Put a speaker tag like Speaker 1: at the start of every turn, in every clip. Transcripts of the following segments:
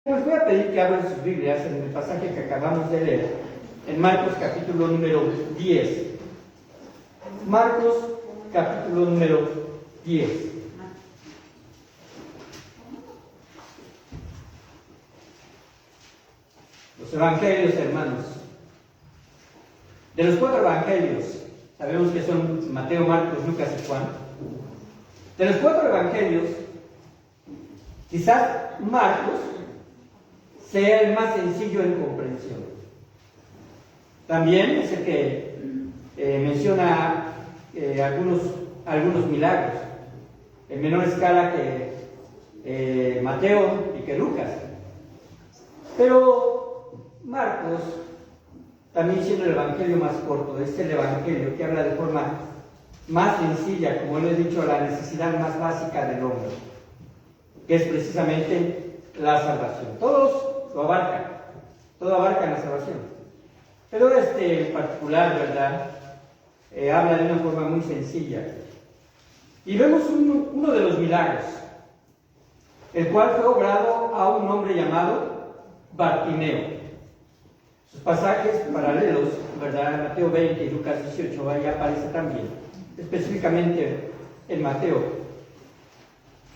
Speaker 1: Les voy a pedir que abran sus Biblias en el pasaje que acabamos de leer, en Marcos capítulo número 10. Marcos capítulo número 10. Los evangelios, hermanos. De los 4 evangelios, sabemos que son Mateo, Marcos, Lucas y Juan. De los 4 evangelios, quizás Marcos sea el más sencillo en comprensión. También es el que menciona algunos milagros, en menor escala que Mateo y que Lucas. Pero Marcos, también siendo el evangelio más corto, es el evangelio que habla de forma más sencilla, como lo he dicho, la necesidad más básica del hombre, que es precisamente la salvación. Todos lo abarcan, todo abarca la salvación. Pero este en particular, ¿verdad? Habla de una forma muy sencilla. Y vemos uno de los milagros, el cual fue obrado a un hombre llamado Bartimeo. Sus pasajes paralelos, ¿verdad? Mateo 20 y Lucas 18, ahí aparece también, específicamente en Mateo.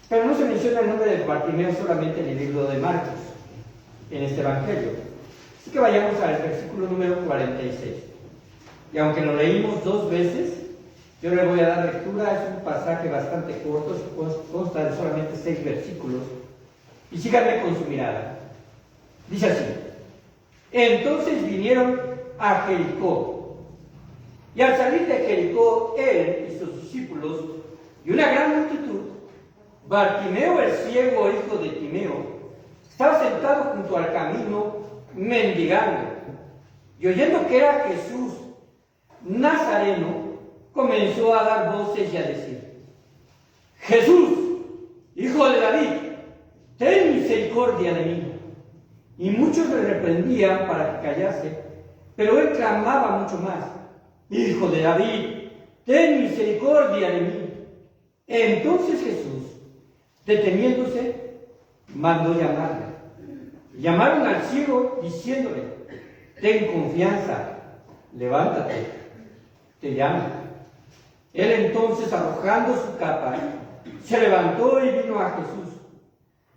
Speaker 1: Pero no se menciona el nombre de Bartimeo solamente en el libro de Marcos, en este evangelio. Así que vayamos al versículo número 46. Y aunque lo leímos 2 veces, yo le voy a dar lectura. Es un pasaje bastante corto, consta de solamente 6 versículos. Y síganme con su mirada. Dice así: entonces vinieron a Jericó, y al salir de Jericó, él y sus discípulos y una gran multitud, Bartimeo el ciego, hijo de Timeo, estaba sentado junto al camino mendigando, y oyendo que era Jesús Nazareno, comenzó a dar voces y a decir: Jesús, hijo de David, ten misericordia de mí. Y muchos le reprendían para que callase, pero él clamaba mucho más: Hijo de David, ten misericordia de mí. Entonces Jesús, deteniéndose, mandó llamarle. Llamaron al ciego diciéndole: ten confianza, levántate, te llama. Él entonces, arrojando su capa, se levantó y vino a Jesús.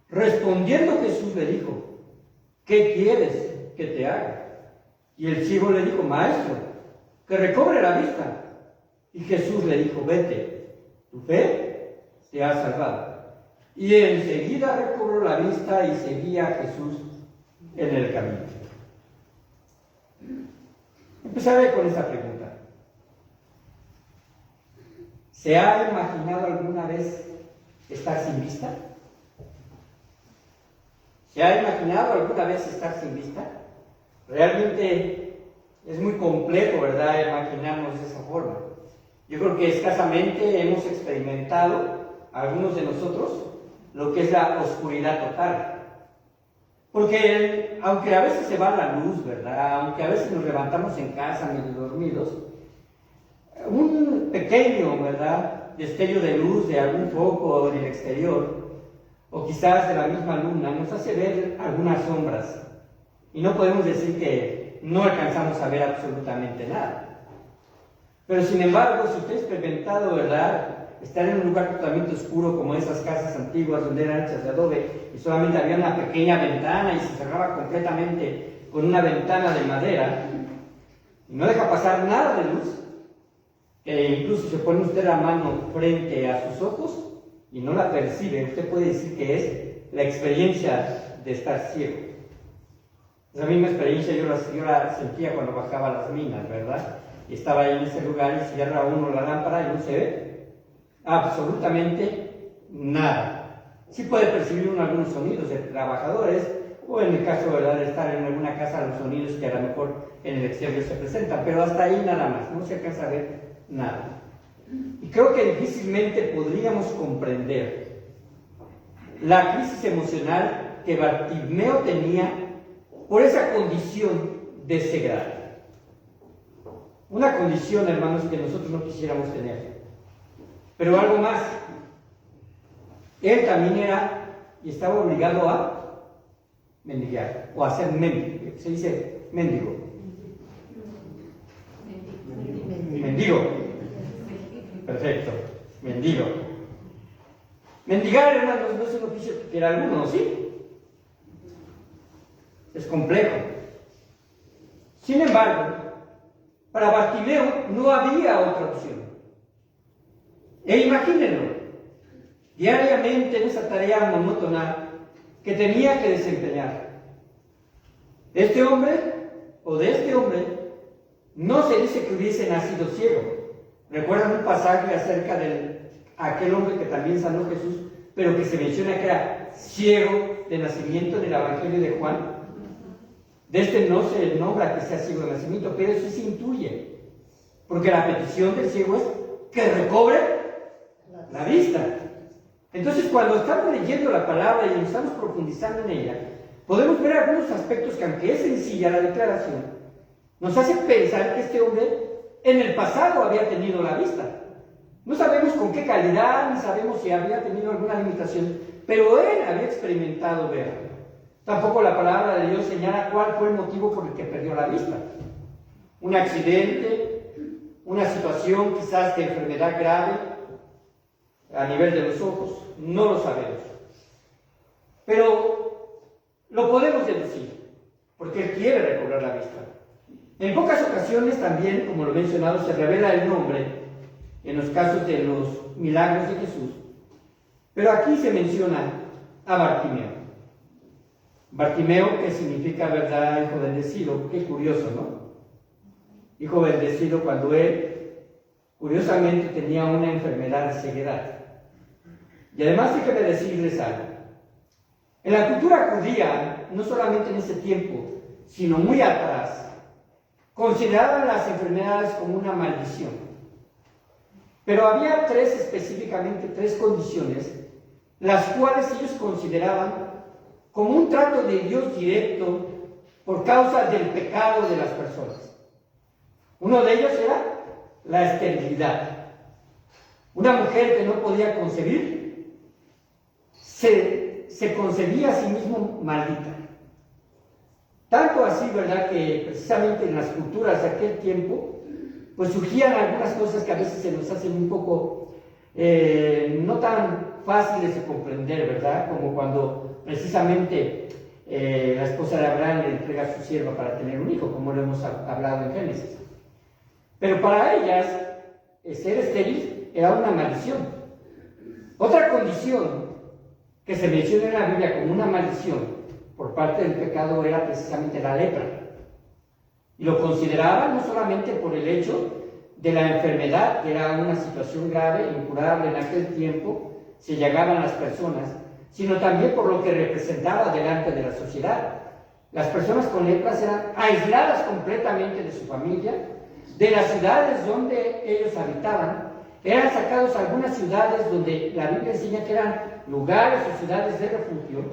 Speaker 1: Respondiendo Jesús le dijo: ¿qué quieres que te haga? Y el ciego le dijo: Maestro, que recobre la vista. Y Jesús le dijo: vete, tu fe te ha salvado. Y enseguida recobró la vista y seguía a Jesús en el camino. Empezaré con esta pregunta. ¿Se ha imaginado alguna vez estar sin vista? ¿Se ha imaginado alguna vez estar sin vista? Realmente es muy complejo, ¿verdad?, imaginarnos de esa forma. Yo creo que escasamente hemos experimentado, algunos de nosotros, lo que es la oscuridad total. Porque aunque a veces se va la luz, ¿verdad?, aunque a veces nos levantamos en casa medio dormidos, un pequeño, ¿verdad?, destello de luz de algún foco en el exterior, o quizás de la misma luna, nos hace ver algunas sombras. Y no podemos decir que no alcanzamos a ver absolutamente nada. Pero sin embargo, si usted ha experimentado, ¿verdad?, estar en un lugar totalmente oscuro como esas casas antiguas donde eran hechas de adobe y solamente había una pequeña ventana y se cerraba completamente con una ventana de madera, y no deja pasar nada de luz, que incluso se pone usted la mano frente a sus ojos y no la percibe, usted puede decir que es la experiencia de estar ciego. Esa misma experiencia yo la sentía cuando bajaba a las minas, ¿verdad? Y estaba ahí en ese lugar y cierra uno la lámpara y no se ve absolutamente nada. Sí puede percibir uno algunos sonidos de trabajadores, o en el caso, ¿verdad?, de estar en alguna casa, los sonidos que a lo mejor en el exterior se presentan, pero hasta ahí nada más, no se alcanza a ver nada. Y creo que difícilmente podríamos comprender la crisis emocional que Bartimeo tenía por esa condición de ceguera. Una condición, hermanos, que nosotros no quisiéramos tener. Pero algo más, él también era y estaba obligado a mendigar, o hacer mendigo, se dice mendigo. Mendigo. Perfecto, mendigo. Mendigar, hermanos, no es un oficio que quiera alguno, ¿sí? Es complejo. Sin embargo, para Bartimeo no había otra opción. E imagínenlo, diariamente en esa tarea monótona que tenía que desempeñar. Este hombre, o de este hombre, no se dice que hubiese nacido ciego. ¿Recuerdan un pasaje acerca de aquel hombre que también sanó Jesús, pero que se menciona que era ciego de nacimiento en el Evangelio de Juan? De este no se nombra que sea ciego de nacimiento, pero eso se intuye, porque la petición del ciego es que recobre la vista. Entonces, cuando estamos leyendo la palabra y estamos profundizando en ella, podemos ver algunos aspectos que, aunque es sencilla la declaración, nos hace pensar que este hombre en el pasado había tenido la vista. No sabemos con qué calidad, ni sabemos si había tenido alguna limitación, pero él había experimentado ver. Tampoco la palabra de Dios señala cuál fue el motivo por el que perdió la vista. Un accidente, una situación quizás de enfermedad grave a nivel de los ojos, no lo sabemos. Pero lo podemos deducir, porque él quiere recobrar la vista. En pocas ocasiones también, como lo he mencionado, se revela el nombre en los casos de los milagros de Jesús, pero aquí se menciona a Bartimeo. Bartimeo, que significa, ¿verdad?, hijo bendecido. Qué curioso, ¿no? Hijo bendecido cuando él, curiosamente, tenía una enfermedad de ceguedad. Y además, déjenme decirles algo. En la cultura judía, no solamente en ese tiempo, sino muy atrás, consideraban las enfermedades como una maldición. Pero había específicamente tres condiciones, las cuales ellos consideraban como un trato de Dios directo por causa del pecado de las personas. Uno de ellos era la esterilidad. Una mujer que no podía concebir se concebía a sí mismo maldita. Tanto así, ¿verdad?, que precisamente en las culturas de aquel tiempo, pues surgían algunas cosas que a veces se nos hacen un poco no tan fáciles de comprender, ¿verdad? Como cuando precisamente la esposa de Abraham le entrega a su sierva para tener un hijo, como lo hemos hablado en Génesis. Pero para ellas, ser estéril era una maldición. Otra condición que se menciona en la Biblia como una maldición por parte del pecado era precisamente la lepra. Y lo consideraban no solamente por el hecho de la enfermedad, que era una situación grave, incurable en aquel tiempo, se llegaban las personas, sino también por lo que representaba delante de la sociedad. Las personas con lepras eran aisladas completamente de su familia, de las ciudades donde ellos habitaban, eran sacados a algunas ciudades donde la Biblia enseña que eran lugares o ciudades de refugio,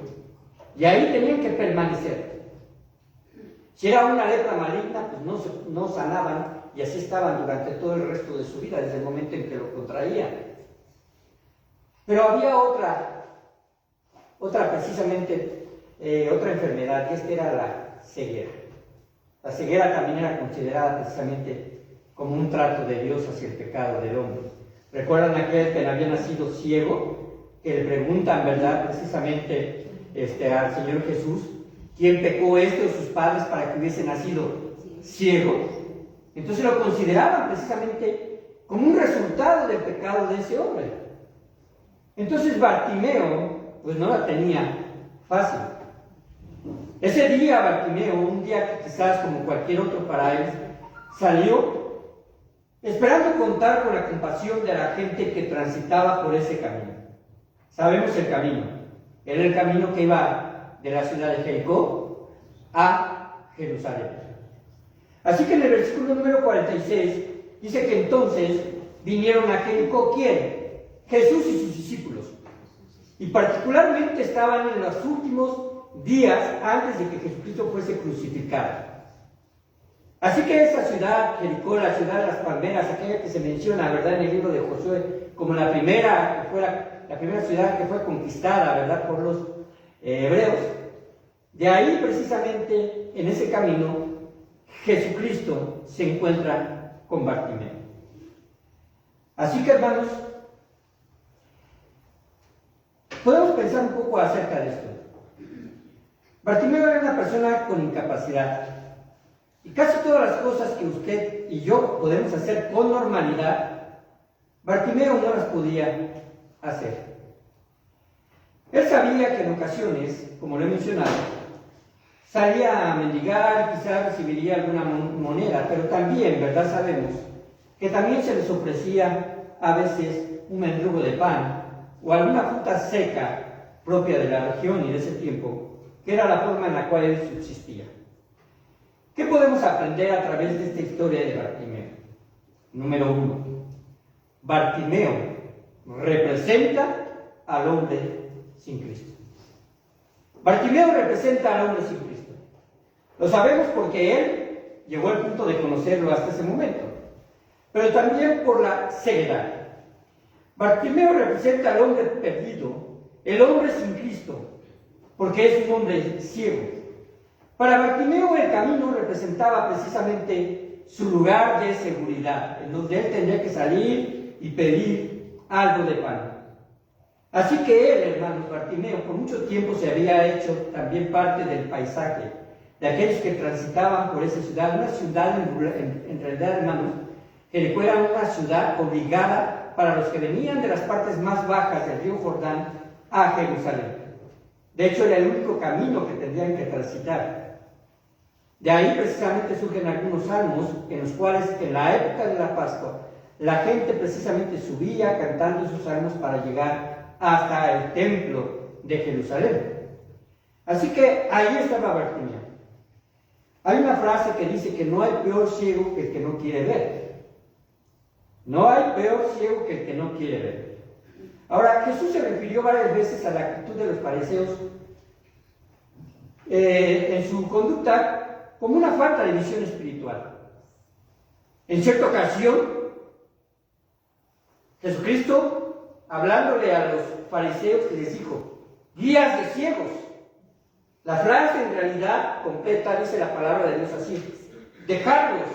Speaker 1: y ahí tenían que permanecer. Si era una lepra maligna, pues no sanaban, y así estaban durante todo el resto de su vida, desde el momento en que lo contraían. Pero había otra precisamente, otra enfermedad, y esta era la ceguera. La ceguera también era considerada precisamente como un trato de Dios hacia el pecado del hombre. ¿Recuerdan aquel que había nacido ciego? Que le preguntan, ¿verdad?, precisamente al Señor Jesús, ¿quién pecó, o sus padres, para que hubiese nacido ciego? Entonces lo consideraban precisamente como un resultado del pecado de ese hombre. Entonces Bartimeo, pues no la tenía fácil. Ese día Bartimeo, un día que quizás como cualquier otro para él, salió esperando contar con la compasión de la gente que transitaba por ese camino. Sabemos el camino. Era el camino que iba de la ciudad de Jericó a Jerusalén. Así que en el versículo número 46 dice que entonces vinieron a Jericó, ¿quién? Jesús y sus discípulos. Y particularmente estaban en los últimos días antes de que Jesucristo fuese crucificado. Así que esa ciudad, Jericó, la ciudad de las palmeras, aquella que se menciona, ¿verdad?, en el libro de Josué, como la primera ciudad que fue conquistada, ¿verdad?, por los hebreos, De ahí precisamente en ese camino Jesucristo se encuentra con Bartimeo. Así que hermanos, podemos pensar un poco acerca de esto. Bartimeo era una persona con incapacidad y casi todas las cosas que usted y yo podemos hacer con normalidad, Bartimeo no las podía hacer. Él sabía que en ocasiones, como lo he mencionado, salía a mendigar, quizás recibiría alguna moneda, pero también, ¿verdad? Sabemos que también se les ofrecía a veces un mendrugo de pan o alguna fruta seca propia de la región y de ese tiempo, que era la forma en la cual él subsistía. ¿Qué podemos aprender a través de esta historia de Bartimeo? Número 1. Bartimeo representa al hombre sin Cristo. Bartimeo representa al hombre sin Cristo. Lo sabemos porque él llegó al punto de conocerlo hasta ese momento, pero también por la ceguedad. Bartimeo representa al hombre perdido, el hombre sin Cristo, porque es un hombre ciego. Para Bartimeo el camino representaba precisamente su lugar de seguridad, en donde él tendría que salir y pedir algo de pan. Así que él, hermanos, Bartimeo, por mucho tiempo se había hecho también parte del paisaje de aquellos que transitaban por esa ciudad, una ciudad en realidad, hermanos, que era una ciudad obligada para los que venían de las partes más bajas del río Jordán a Jerusalén. De hecho, era el único camino que tendrían que transitar. De ahí precisamente surgen algunos salmos en los cuales en la época de la Pascua la gente precisamente subía cantando esos salmos para llegar hasta el templo de Jerusalén. Así que ahí estaba Bartimeo. Hay una frase que dice que no hay peor ciego que el que no quiere ver. No hay peor ciego que el que no quiere ver. Ahora, Jesús se refirió varias veces a la actitud de los fariseos en su conducta como una falta de visión espiritual. En cierta ocasión, Jesucristo, hablándole a los fariseos, les dijo: guías de ciegos. La frase en realidad completa dice la palabra de Dios así: dejadlos,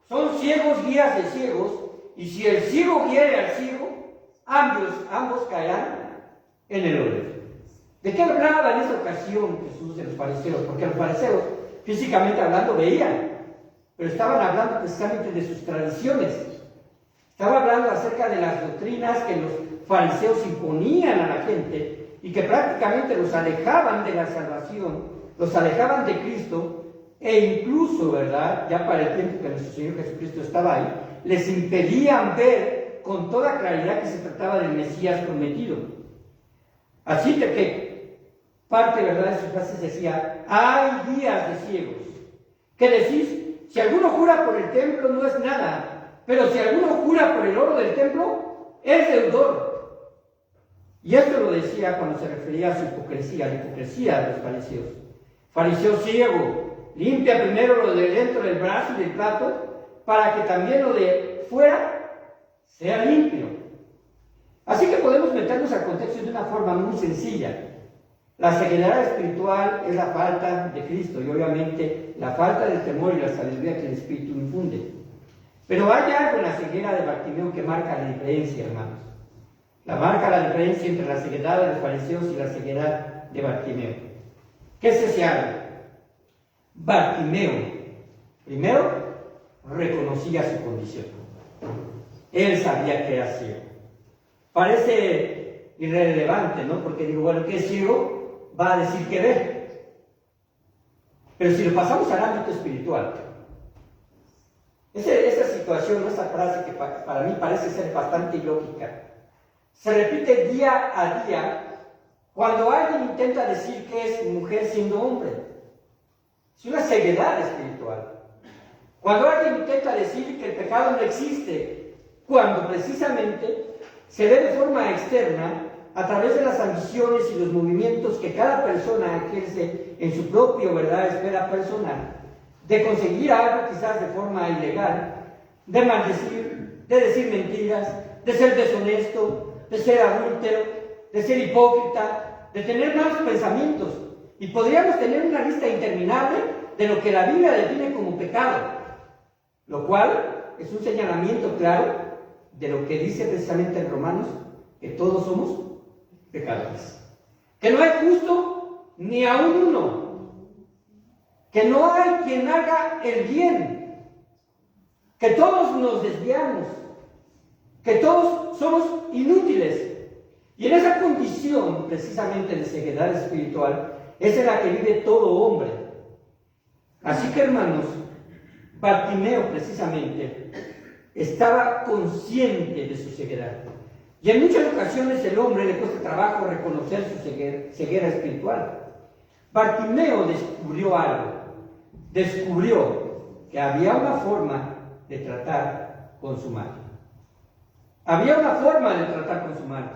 Speaker 1: son ciegos guías de ciegos, y si el ciego guiare al ciego, ambos caerán en el hoyo. ¿De qué hablaba en esta ocasión Jesús de los fariseos? Porque los fariseos, físicamente hablando, veían, pero estaban hablando precisamente de sus tradiciones. Estaba hablando acerca de las doctrinas que los fariseos imponían a la gente y que prácticamente los alejaban de la salvación, los alejaban de Cristo, e incluso, ¿verdad?, ya para el tiempo que nuestro Señor Jesucristo estaba ahí, les impedían ver con toda claridad que se trataba del Mesías prometido. Así que parte, ¿verdad?, de sus frases decía: hay guías de ciegos. ¿Qué decís? Si alguno jura por el templo no es nada, pero si alguno jura por el oro del templo, es deudor. Y esto lo decía cuando se refería a su hipocresía, la hipocresía de los fariseos. Fariseo ciego, limpia primero lo de dentro del brazo y del plato, para que también lo de fuera sea limpio. Así que podemos meternos al contexto de una forma muy sencilla. La ceguedad espiritual es la falta de Cristo y obviamente la falta del temor y la sabiduría que el Espíritu infunde. Pero hay algo en la ceguera de Bartimeo que marca la diferencia, hermanos. Marca la diferencia entre la ceguedad de los fariseos y la ceguedad de Bartimeo. ¿Qué es ese algo? Bartimeo, primero, reconocía su condición. Él sabía que era ciego. Parece irrelevante, ¿no? Porque digo, bueno, ¿qué es ciego? Va a decir que ve. Pero si lo pasamos al ámbito espiritual, esa situación, esa frase que para mí parece ser bastante ilógica, se repite día a día cuando alguien intenta decir que es mujer siendo hombre. Es una ceguedad espiritual. Cuando alguien intenta decir que el pecado no existe, cuando precisamente se ve de forma externa a través de las ambiciones y los movimientos que cada persona ejerce en su propio, ¿verdad?, esfera personal, de conseguir algo quizás de forma ilegal, de maldecir, de decir mentiras, de ser deshonesto, de ser adúltero, de ser hipócrita, de tener malos pensamientos. Y podríamos tener una lista interminable de lo que la Biblia define como pecado, lo cual es un señalamiento claro de lo que dice precisamente en Romanos, que todos somos pecadores. Que no hay justo ni aún uno. Que no hay quien haga el bien. Que todos nos desviamos. Que todos somos inútiles. Y en esa condición, precisamente de ceguedad espiritual, es en la que vive todo hombre. Así que, hermanos, Bartimeo precisamente estaba consciente de su ceguedad. Y en muchas ocasiones el hombre le cuesta trabajo reconocer su ceguera espiritual. Bartimeo descubrió algo. Descubrió que había una forma de tratar con su mal. Había una forma de tratar con su mal.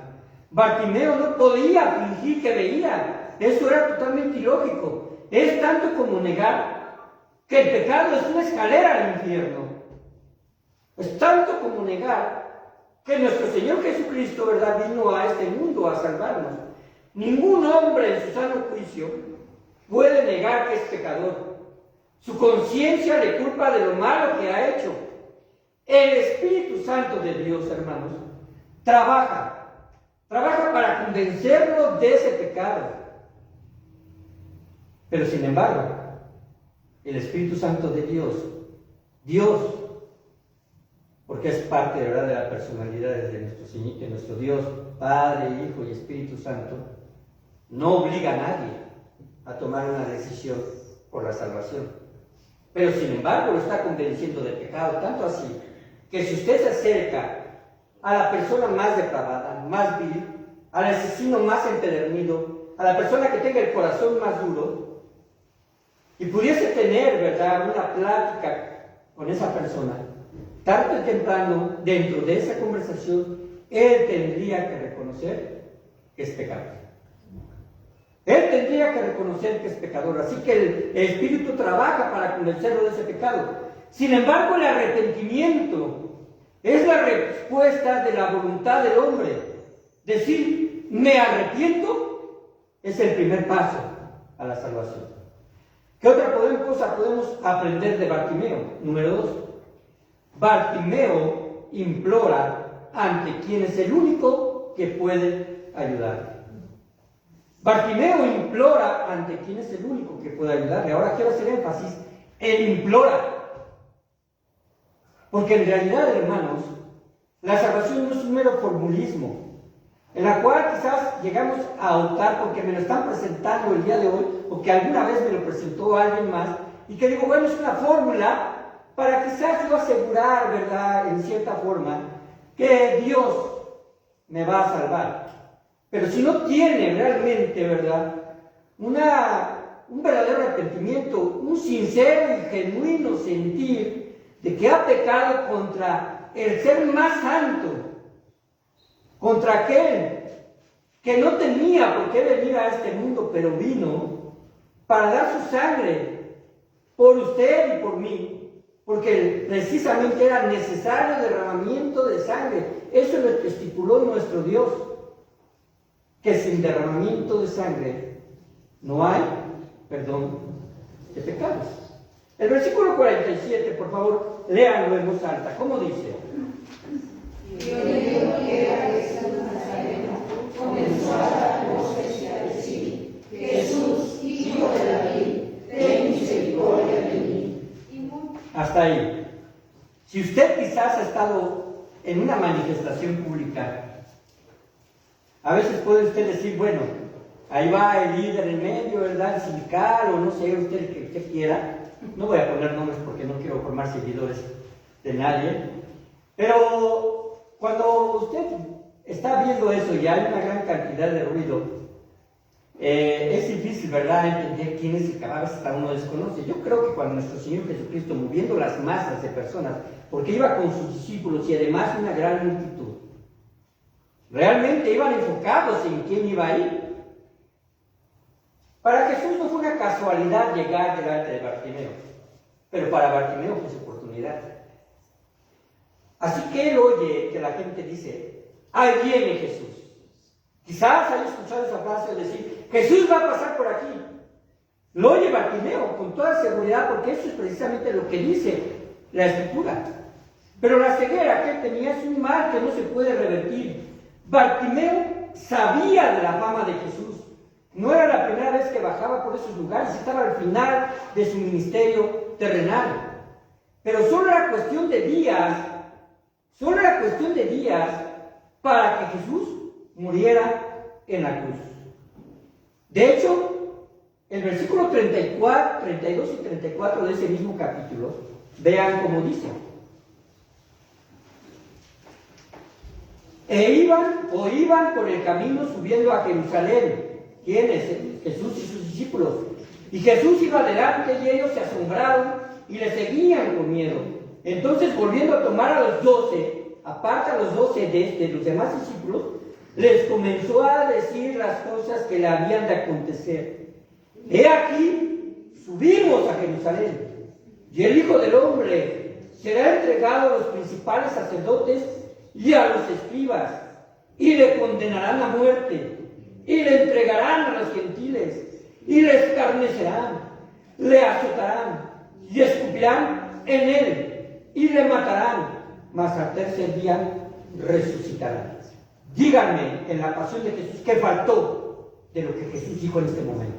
Speaker 1: Bartimeo no podía fingir que veía. Eso era totalmente ilógico. Es tanto como negar que el pecado es una escalera al infierno. Es tanto como negar que nuestro Señor Jesucristo, ¿verdad?, vino a este mundo a salvarnos. Ningún hombre en su sano juicio puede negar que es pecador. Su conciencia le culpa de lo malo que ha hecho. El Espíritu Santo de Dios, hermanos, trabaja para convencerlo de ese pecado. Pero sin embargo, el Espíritu Santo de Dios, porque es parte, ¿verdad?, de la personalidad de nuestro Señor, de nuestro Dios, Padre, Hijo y Espíritu Santo, no obliga a nadie a tomar una decisión por la salvación. Pero sin embargo lo está convenciendo de pecado, tanto así que si usted se acerca a la persona más depravada, más vil, al asesino más empedernido, a la persona que tenga el corazón más duro, y pudiese tener, ¿verdad?, una plática con esa persona, tarde o temprano, dentro de esa conversación, él tendría que reconocer que es pecador. Él tendría que reconocer que es pecador. Así que el Espíritu trabaja para convencerlo de ese pecado. Sin embargo, el arrepentimiento es la respuesta de la voluntad del hombre. Decir, me arrepiento, es el primer paso a la salvación. ¿Qué otra cosa podemos aprender de Bartimeo? Número 2. Bartimeo implora ante quien es el único que puede ayudarle. Bartimeo implora ante quien es el único que puede ayudarle. Ahora quiero hacer énfasis en implora. Porque en realidad, hermanos, la salvación no es un mero formulismo, en la cual quizás llegamos a optar porque me lo están presentando el día de hoy, o que alguna vez me lo presentó alguien más, y que digo, bueno, es una fórmula para quizás yo asegurar, ¿verdad?, en cierta forma, que Dios me va a salvar. Pero si no tiene realmente, ¿verdad?, un verdadero arrepentimiento, un sincero y genuino sentir de que ha pecado contra el ser más santo, contra aquel que no tenía por qué venir a este mundo, pero vino para dar su sangre por usted y por mí, porque precisamente era necesario derramamiento de sangre. Eso es lo que estipuló nuestro Dios, que sin derramamiento de sangre no hay perdón de pecados. El versículo 47, por favor, léanlo en voz alta. ¿Cómo dice?
Speaker 2: Y oyendo que era Jesús Nazareno, comenzó a dar voces y a decir: Jesús, Hijo de David, ten misericordia de mí.
Speaker 1: Hasta ahí. Si usted quizás ha estado en una manifestación pública, a veces puede usted decir, bueno, ahí va el líder en medio, ¿verdad?, el sindical, o no sé, usted el que usted quiera. No voy a poner nombres porque no quiero formar seguidores de nadie. Pero cuando usted está viendo eso y hay una gran cantidad de ruido, es difícil, ¿verdad?, entender quién es el que a veces hasta uno desconoce. Yo creo que cuando nuestro Señor Jesucristo, moviendo las masas de personas, porque iba con sus discípulos y además una gran multitud, realmente iban enfocados en quién iba a ir. Para Jesús no fue una casualidad llegar delante de Bartimeo, pero para Bartimeo fue su oportunidad. Así que él oye que la gente dice, ahí viene Jesús. Quizás haya escuchado esa frase de decir, Jesús va a pasar por aquí. Lo oye Bartimeo con toda seguridad, porque eso es precisamente lo que dice la Escritura. Pero la ceguera que él tenía es un mal que no se puede revertir. Bartimeo sabía de la fama de Jesús. No era la primera vez que bajaba por esos lugares, estaba al final de su ministerio terrenal. Pero solo era cuestión de días para que Jesús muriera en la cruz. De hecho, el versículo 34, 32 y 34 de ese mismo capítulo, vean cómo dice. Iban por el camino subiendo a Jerusalén. ¿Quiénes? Jesús y sus discípulos. Y Jesús iba adelante y ellos se asombraron y le seguían con miedo. Entonces, volviendo a tomar a los 12, aparte a los 12 de los demás discípulos, les comenzó a decir las cosas que le habían de acontecer. He aquí, subimos a Jerusalén, y el Hijo del Hombre será entregado a los principales sacerdotes y a los escribas, y le condenarán a muerte, y le entregarán a los gentiles, y le escarnecerán, le azotarán, y escupirán en él, y le matarán, mas al tercer día resucitará. Díganme en la pasión de Jesús qué faltó de lo que Jesús dijo en este momento.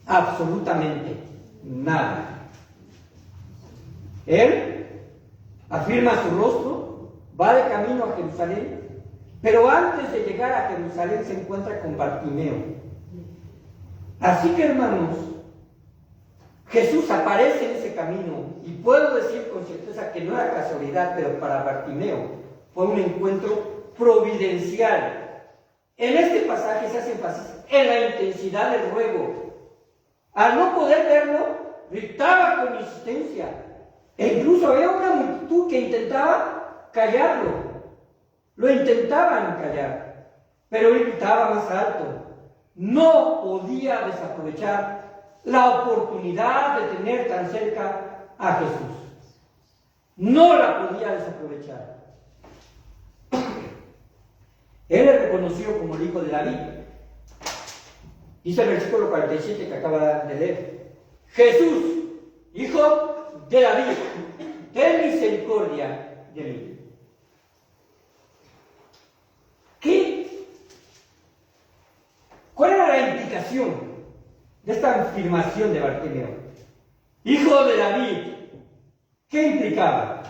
Speaker 1: Absolutamente nada. Él afirma su rostro, va de camino a Jerusalén, pero antes de llegar a Jerusalén se encuentra con Bartimeo. Así que, hermanos, Jesús aparece en ese camino, y puedo decir con certeza que no era casualidad, pero para Bartimeo fue un encuentro providencial. En este pasaje se hace énfasis en la intensidad del ruego. Al no poder verlo, gritaba con insistencia, e incluso había una multitud que intentaba callarlo. Lo intentaban callar, pero él gritaba más alto. No podía desaprovechar la oportunidad de tener tan cerca a Jesús. No la podía desaprovechar. Él es reconocido como el Hijo de David. Dice el versículo 47 que acaba de leer. Jesús, Hijo de David, ten misericordia de mí. ¿Cuál era la implicación de esta afirmación de Bartimeo? Hijo de David. ¿Qué implicaba?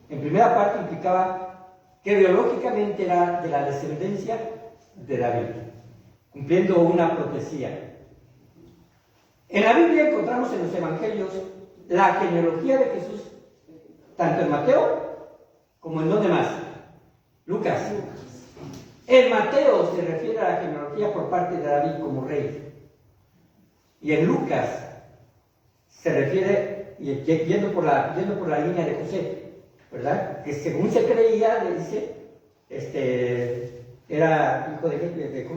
Speaker 1: En primera parte implicaba que biológicamente era de la descendencia de David, cumpliendo una profecía. En la Biblia encontramos en los evangelios la genealogía de Jesús, tanto en Mateo como en ¿dónde más? Lucas. En Mateo se refiere a la genealogía por parte de David como rey, y en Lucas se refiere, yendo por la línea de José, ¿verdad? Que según se creía, le dice, era hijo de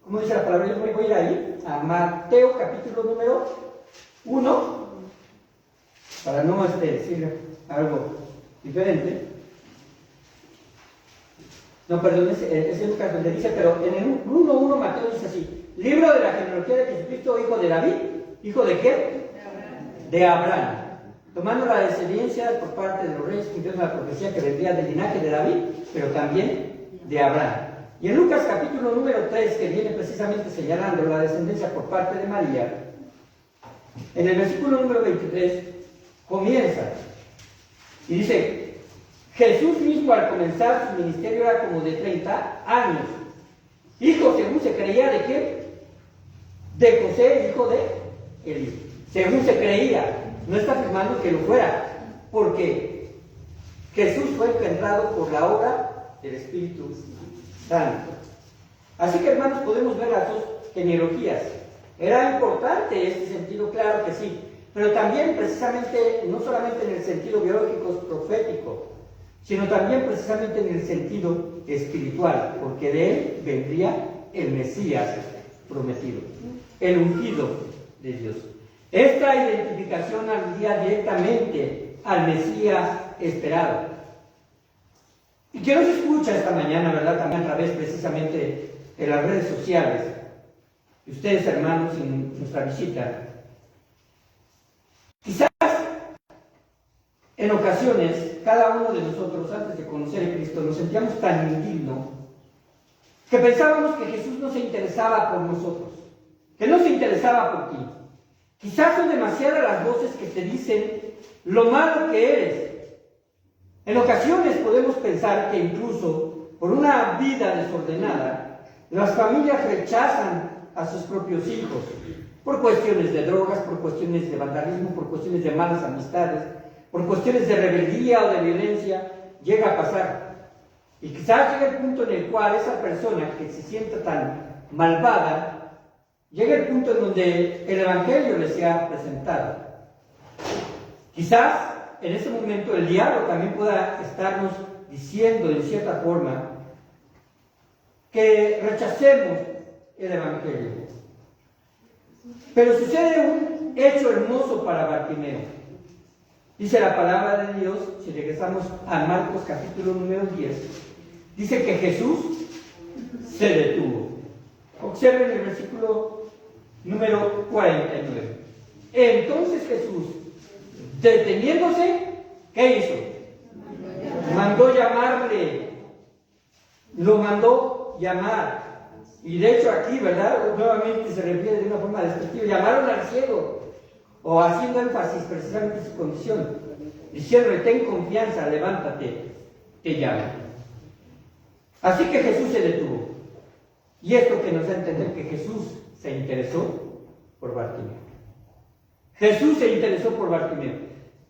Speaker 1: ¿cómo dice la palabra? Yo voy a ir ahí, a Mateo capítulo número 1, para no decir algo diferente. No, perdón, es Lucas donde dice, pero en el 1.1 Mateo dice así: libro de la genealogía de Jesucristo, hijo de David, ¿hijo de qué? De Abraham. Tomando la descendencia por parte de los reyes, cumpliendo la profecía que vendría del linaje de David, pero también de Abraham. Y en Lucas capítulo número 3, que viene precisamente señalando la descendencia por parte de María, en el versículo número 23 comienza y dice: Jesús mismo al comenzar su ministerio era como de 30 años, hijo según se creía de qué? De José, hijo de Elí. Según se creía, no está afirmando que lo fuera, porque Jesús fue engendrado por la obra del Espíritu Santo. Así que, hermanos, podemos ver las dos genealogías. Era importante este sentido, claro que sí, pero también precisamente, no solamente en el sentido biológico, profético, sino también precisamente en el sentido espiritual, porque de él vendría el Mesías prometido, el ungido de Dios. Esta identificación aludía directamente al Mesías esperado. Y que nos escucha esta mañana, ¿verdad? También a través precisamente de las redes sociales. y ustedes, hermanos, en nuestra visita. Quizás en ocasiones, cada uno de nosotros, antes de conocer a Cristo, nos sentíamos tan indignos que pensábamos que Jesús no se interesaba por nosotros, que no se interesaba por ti. Quizás son demasiadas las voces que te dicen lo malo que eres. En ocasiones podemos pensar que incluso por una vida desordenada, las familias rechazan a sus propios hijos, por cuestiones de drogas, por cuestiones de vandalismo, por cuestiones de malas amistades, por cuestiones de rebeldía o de violencia, llega a pasar. Y quizás llegue el punto en el cual esa persona que se sienta tan malvada, llega el punto en donde el Evangelio le sea presentado. Quizás en ese momento el diablo también pueda estarnos diciendo de cierta forma que rechacemos el Evangelio. Pero sucede un hecho hermoso para Bartimeo. Dice la palabra de Dios, si regresamos a Marcos capítulo número 10, dice que Jesús se detuvo. Observen el versículo número 49. Entonces Jesús, deteniéndose, ¿qué hizo? Mandó llamarle. Lo mandó llamar. Y de hecho aquí, ¿verdad? Nuevamente se refiere de una forma despectiva. Llamaron al ciego, o haciendo énfasis precisamente en su condición, diciéndole: ten confianza, levántate, te llamo. Así que Jesús se detuvo. Y esto que nos da a entender que Jesús se interesó por Bartimeo. Jesús se interesó por Bartimeo.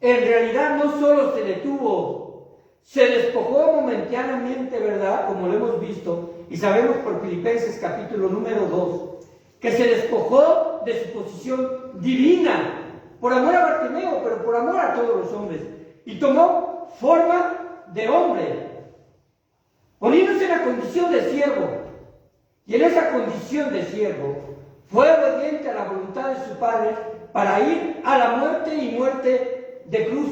Speaker 1: En realidad no solo se detuvo, se despojó momentáneamente, ¿verdad? Como lo hemos visto, y sabemos por Filipenses capítulo número 2, que se despojó de su posición divina, por amor a Bartimeo, pero por amor a todos los hombres, y tomó forma de hombre, poniéndose en la condición de siervo. Y en esa condición de siervo fue obediente a la voluntad de su Padre para ir a la muerte y muerte de cruz.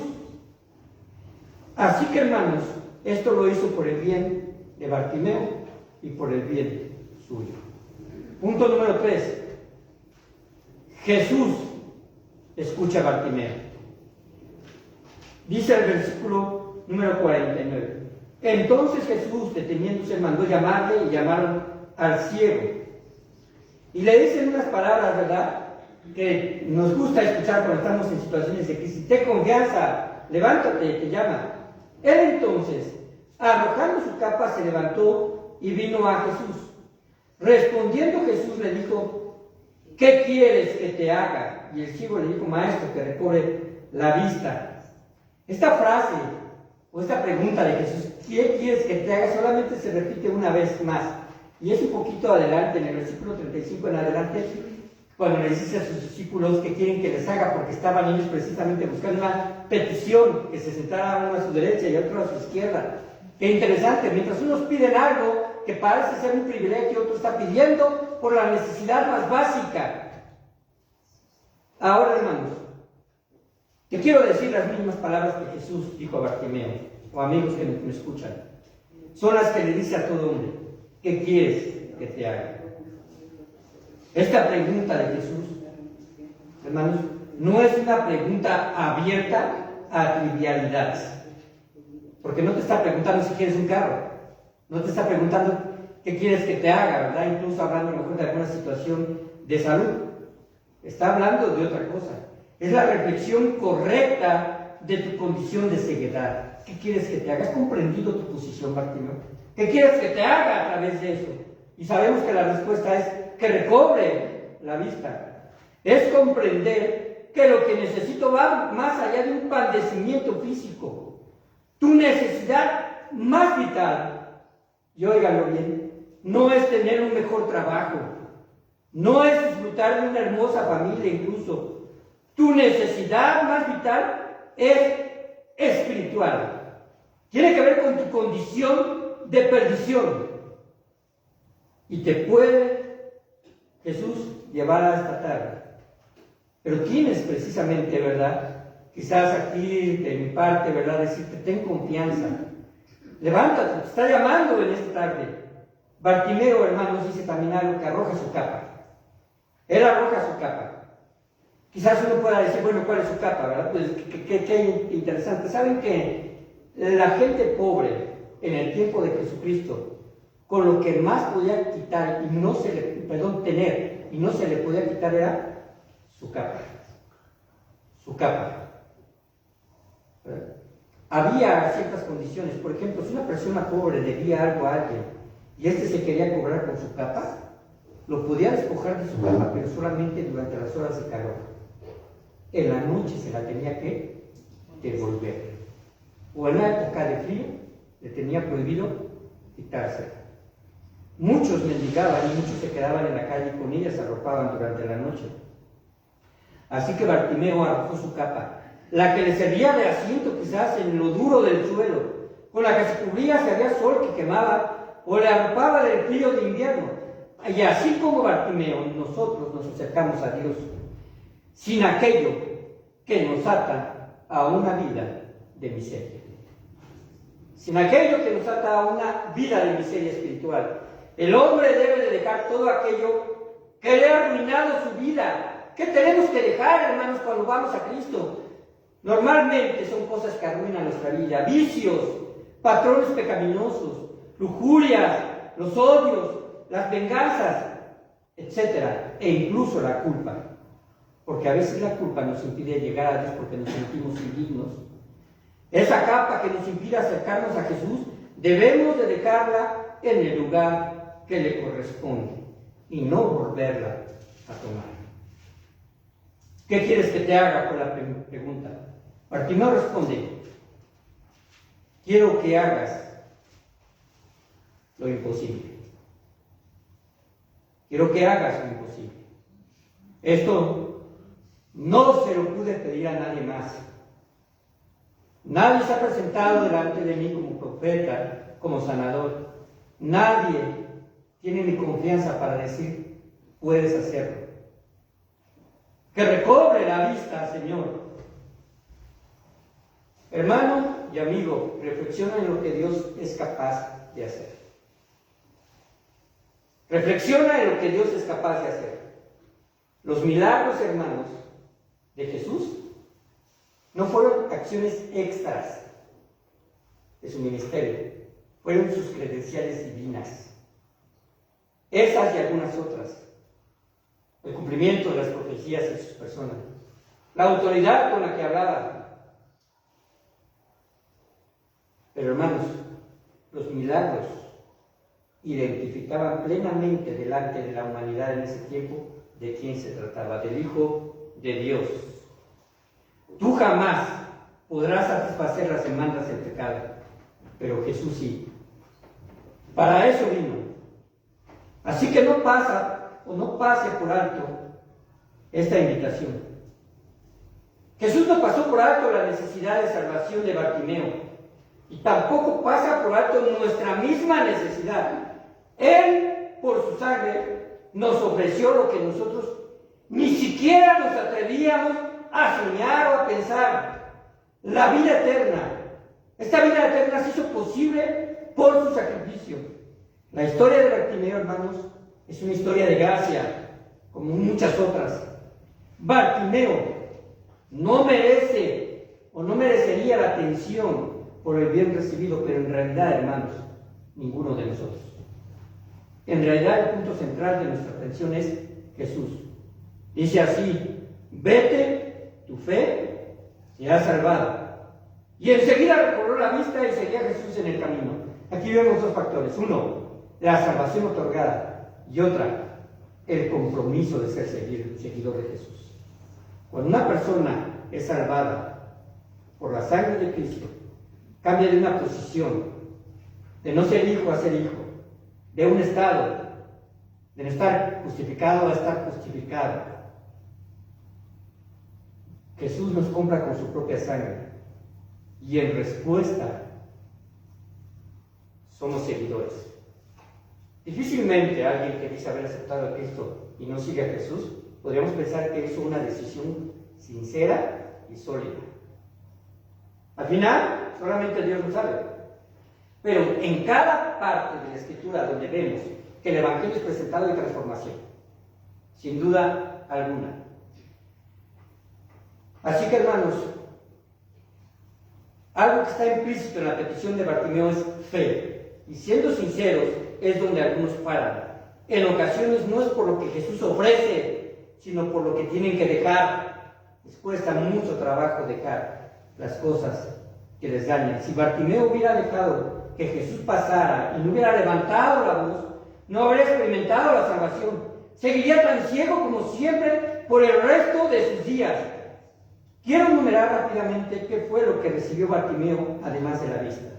Speaker 1: Así que, hermanos, esto lo hizo por el bien de Bartimeo y por el bien suyo. Punto número 3. Jesús escucha a Bartimeo. Dice el versículo número 49. Entonces Jesús, deteniéndose, mandó llamarle, y llamaron al ciego. Y le dicen unas palabras, ¿verdad?, que nos gusta escuchar cuando estamos en situaciones de crisis. Ten confianza, levántate, te llama. Él entonces, arrojando su capa, se levantó y vino a Jesús. Respondiendo Jesús le dijo: ¿qué quieres que te haga? Y el ciego le dijo: maestro, que recobre la vista. Esta frase o esta pregunta de Jesús, ¿qué quieres que te haga?, solamente se repite una vez más. Y es un poquito adelante, en el versículo 35 en adelante, cuando le dice a sus discípulos que quieren que les haga, porque estaban ellos precisamente buscando una petición, que se sentara uno a su derecha y otro a su izquierda. Qué interesante, mientras unos piden algo que parece ser un privilegio, otro está pidiendo por la necesidad más básica. Ahora, hermanos, te quiero decir las mismas palabras que Jesús dijo a Bartimeo, o amigos que me escuchan. Son las que le dice a todo hombre: ¿qué quieres que te haga? Esta pregunta de Jesús, hermanos, no es una pregunta abierta a trivialidades. Porque no te está preguntando si quieres un carro, no te está preguntando qué quieres que te haga, ¿verdad? Incluso hablando a lo mejor de alguna situación de salud. Está hablando de otra cosa. Es la reflexión correcta de tu condición de ceguedad. ¿Qué quieres que te haga? ¿Has comprendido tu posición, Bartimeo? ¿Qué quieres que te haga a través de eso? Y sabemos que la respuesta es que recobre la vista. Es comprender que lo que necesito va más allá de un padecimiento físico. Tu necesidad más vital, y óiganlo bien, no es tener un mejor trabajo, no es disfrutar de una hermosa familia incluso. Tu necesidad más vital es espiritual. Tiene que ver con tu condición de perdición. Y te puede Jesús llevar a esta tarde. Pero tienes precisamente, ¿verdad?, quizás aquí de mi parte, ¿verdad?, decirte: ten confianza, levántate, te está llamando en esta tarde. Bartimeo, hermanos, dice también algo: que arroja su capa. Él arroja su capa. Quizás uno pueda decir, bueno, ¿cuál es su capa, verdad? Pues qué interesante. ¿Saben que la gente pobre en el tiempo de Jesucristo, con lo que más podía quitar y no se le, tener y no se le podía quitar era su capa? Su capa. ¿Verdad? Había ciertas condiciones. Por ejemplo, si una persona pobre debía algo a alguien y éste se quería cobrar con su capa, lo podía despojar de su capa, pero solamente durante las horas de calor. En la noche se la tenía que devolver. O en una época de frío, le tenía prohibido quitársela. Muchos mendigaban y muchos se quedaban en la calle y con ella se arropaban durante la noche. Así que Bartimeo arrojó su capa, la que le servía de asiento quizás en lo duro del suelo, con la que se cubría si había sol que quemaba o le arropaba del frío de invierno. Y así como Bartimeo, nosotros nos acercamos a Dios, sin aquello que nos ata a una vida de miseria. Sin aquello que nos ata a una vida de miseria espiritual. El hombre debe de dejar todo aquello que le ha arruinado su vida. ¿Qué tenemos que dejar, hermanos, cuando vamos a Cristo? Normalmente son cosas que arruinan nuestra vida. Vicios, patrones pecaminosos, lujurias, los odios, las venganzas, etc. E incluso la culpa. Porque a veces la culpa nos impide llegar a Dios porque nos sentimos indignos. Esa capa que nos impide acercarnos a Jesús, debemos de dejarla en el lugar que le corresponde y no volverla a tomar. ¿Qué quieres que te haga con la pregunta? Bartimeo responde: quiero que hagas lo imposible. Quiero que hagas lo imposible. Esto no se lo pude pedir a nadie más. Nadie se ha presentado delante de mí como profeta, como sanador. Nadie tiene mi confianza para decir, puedes hacerlo. Que recobre la vista, Señor. Hermano y amigo, reflexiona en lo que Dios es capaz de hacer. Reflexiona en lo que Dios es capaz de hacer. Los milagros, hermanos, de Jesús no fueron acciones extras de su ministerio, fueron sus credenciales divinas. Esas y algunas otras. El cumplimiento de las profecías en sus personas. La autoridad con la que hablaba. Pero hermanos, los milagros identificaban plenamente delante de la humanidad en ese tiempo de quién se trataba, del Hijo de Dios. Tú jamás podrás satisfacer las demandas del pecado, pero Jesús sí. Para eso vino. Así que no pase por alto esta invitación. Jesús no pasó por alto la necesidad de salvación de Bartimeo y tampoco pasa por alto nuestra misma necesidad. Él, por su sangre, nos ofreció lo que nosotros ni siquiera nos atrevíamos a soñar o a pensar: la vida eterna. Esta vida eterna se hizo posible por su sacrificio. La historia de Bartimeo, hermanos, es una historia de gracia, como muchas otras. Bartimeo no merece o no merecería la atención por el bien recibido, pero en realidad, hermanos, ninguno de nosotros. En realidad el punto central de nuestra atención es Jesús. Dice así: vete, tu fe te ha salvado. Y enseguida recobró la vista y seguía a Jesús en el camino. Aquí vemos dos factores: uno, la salvación otorgada, y otra, el compromiso de ser seguidor de Jesús. Cuando una persona es salvada por la sangre de Cristo, cambia de una posición de no ser hijo a ser hijo, de un estado de no estar justificado a estar justificado. Jesús nos compra con su propia sangre y en respuesta somos seguidores. Difícilmente alguien que dice haber aceptado a Cristo y no sigue a Jesús, podríamos pensar que hizo una decisión sincera y sólida. Al final, solamente Dios lo sabe. Pero en cada parte de la Escritura donde vemos que el Evangelio es presentado de transformación, sin duda alguna. Así que, hermanos, algo que está implícito en la petición de Bartimeo es fe. Y siendo sinceros, es donde algunos paran. En ocasiones no es por lo que Jesús ofrece, sino por lo que tienen que dejar. Les cuesta mucho trabajo dejar las cosas que les dañan. Si Bartimeo hubiera dejado que Jesús pasara y no hubiera levantado la voz, no habría experimentado la salvación. Seguiría tan ciego como siempre por el resto de sus días. Quiero enumerar rápidamente qué fue lo que recibió Bartimeo, además de la vista.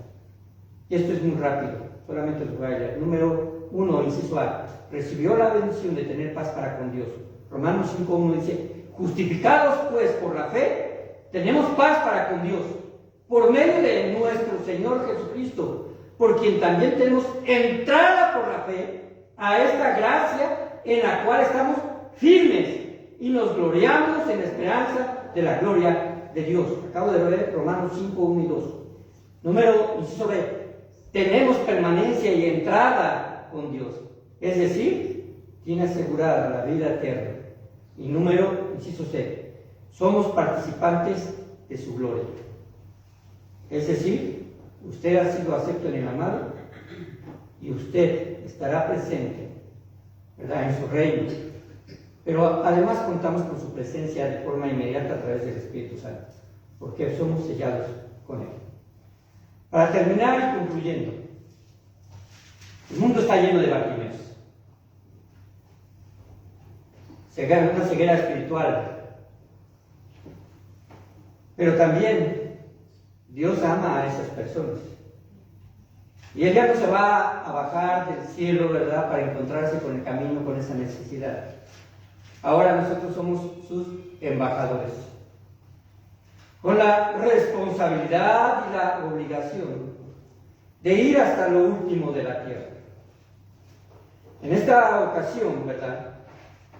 Speaker 1: Y esto es muy rápido, solamente os voy a leer. Número 1, inciso A. Recibió la bendición de tener paz para con Dios. Romanos 5:1 dice: justificados pues por la fe, tenemos paz para con Dios, por medio de nuestro Señor Jesucristo, por quien también tenemos entrada por la fe a esta gracia en la cual estamos firmes y nos gloriamos en la esperanza de la gloria de Dios. Acabo de leer Romanos 5:1 y 2. Número, inciso B, tenemos permanencia y entrada con Dios, es decir, tiene asegurada la vida eterna. Y número, inciso C, somos participantes de su gloria. Es decir, usted ha sido acepto en el amado y usted estará presente, ¿verdad?, en su reino. Pero además contamos con su presencia de forma inmediata a través del Espíritu Santo, porque somos sellados con Él. Para terminar y concluyendo, el mundo está lleno de Bartimeos. Una ceguera espiritual. Pero también Dios ama a esas personas. Y Él ya no se va a bajar del cielo, ¿verdad?, para encontrarse con el camino, con esa necesidad. Ahora nosotros somos sus embajadores, con la responsabilidad y la obligación de ir hasta lo último de la tierra. En esta ocasión, ¿verdad?,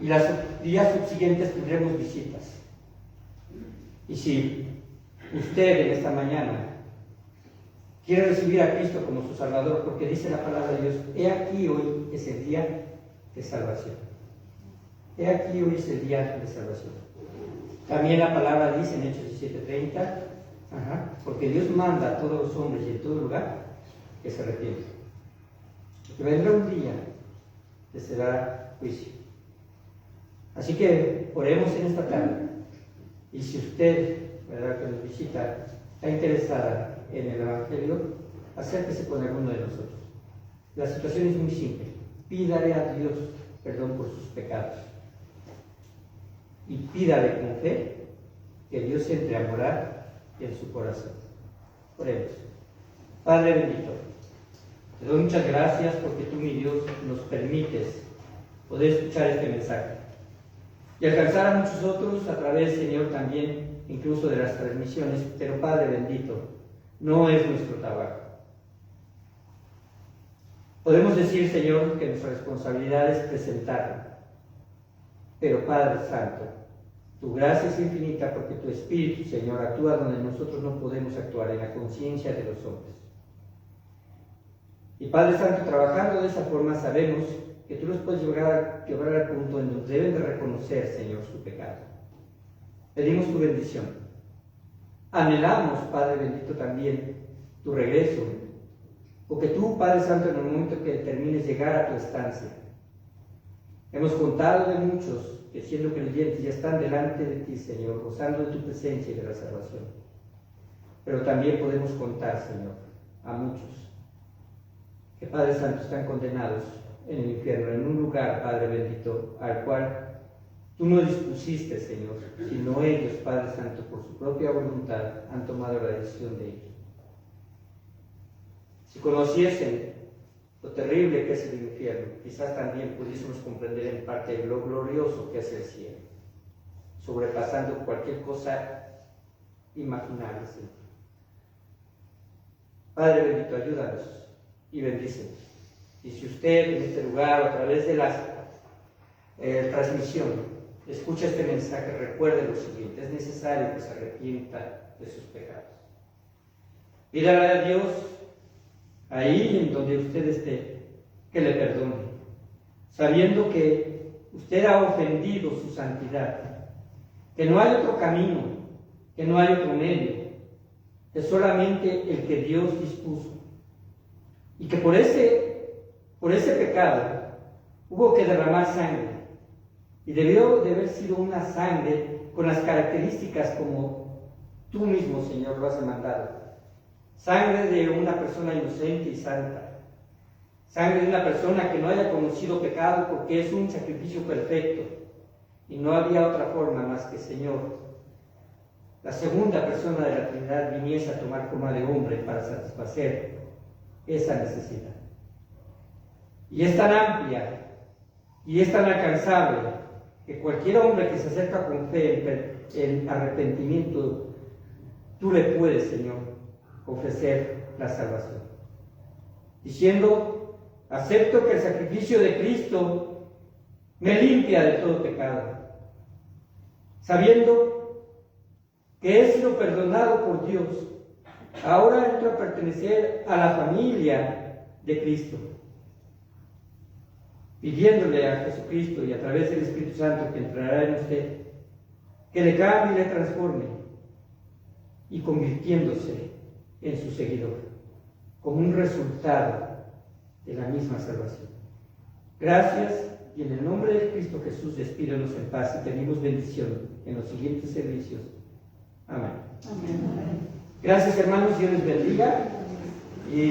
Speaker 1: y las días subsiguientes tendremos visitas. Y si usted en esta mañana quiere recibir a Cristo como su Salvador, porque dice la palabra de Dios: he aquí hoy es el día de salvación. He aquí hoy es el día de salvación. También la palabra dice en Hechos 17:30, porque Dios manda a todos los hombres y en todo lugar que se arrepientan. Porque vendrá un día que se dará juicio. Así que oremos en esta tarde. Y si usted, ¿verdad?, que nos visita, está interesada en el Evangelio, acérquese con alguno de nosotros. La situación es muy simple. Pídale a Dios perdón por sus pecados. Y pídale con fe que Dios entre a morar en su corazón. Oremos. Padre bendito, te doy muchas gracias porque tú, mi Dios, nos permites poder escuchar este mensaje y alcanzar a muchos otros a través, Señor, también incluso de las transmisiones. Pero Padre bendito, no es nuestro trabajo. Podemos decir, Señor, que nuestra responsabilidad es presentarlo. Pero Padre Santo, tu gracia es infinita porque tu Espíritu, Señor, actúa donde nosotros no podemos actuar, en la conciencia de los hombres. Y Padre Santo, trabajando de esa forma, sabemos que tú los puedes llevar al punto en donde deben de reconocer, Señor, su pecado. Pedimos tu bendición. Anhelamos, Padre bendito, también tu regreso, porque tú, Padre Santo, en el momento que determines llegar a tu estancia. Hemos contado de muchos que, siendo creyentes, ya están delante de ti, Señor, gozando de tu presencia y de la salvación. Pero también podemos contar, Señor, a muchos que, Padre Santo, están condenados en el infierno, en un lugar, Padre bendito, al cual tú no dispusiste, Señor, sino ellos, Padre Santo, por su propia voluntad, han tomado la decisión de ir. Si conociesen lo terrible que es el infierno, quizás también pudiésemos comprender en parte lo glorioso que es el cielo, sobrepasando cualquier cosa imaginable, Señor. Padre bendito, ayúdanos y bendícenos. Y si usted en este lugar, a través de la transmisión, escucha este mensaje, recuerde lo siguiente: es necesario que se arrepienta de sus pecados. Pídale a Dios, ahí en donde usted esté, que le perdone, sabiendo que usted ha ofendido su santidad, que no hay otro camino, que no hay otro medio, que solamente el que Dios dispuso, y que por ese pecado hubo que derramar sangre, y debió de haber sido una sangre con las características como tú mismo, Señor, lo has demandado. Sangre de una persona inocente y santa, sangre de una persona que no haya conocido pecado, porque es un sacrificio perfecto, y no había otra forma más que, Señor, la segunda persona de la Trinidad viniese a tomar forma de hombre para satisfacer esa necesidad. Y es tan amplia y es tan alcanzable que cualquier hombre que se acerca con fe en arrepentimiento, tú le puedes, Señor, ofrecer la salvación, diciendo: acepto que el sacrificio de Cristo me limpia de todo pecado, sabiendo que he sido perdonado por Dios. Ahora entro a pertenecer a la familia de Cristo, pidiéndole a Jesucristo y a través del Espíritu Santo que entrará en usted, que le cambie y le transforme, y convirtiéndose en su seguidor, como un resultado de la misma salvación. Gracias, y en el nombre de Cristo Jesús, despídenos en paz y pedimos bendición en los siguientes servicios. Amén.
Speaker 2: Amén.
Speaker 1: Gracias, hermanos, Dios les bendiga. Y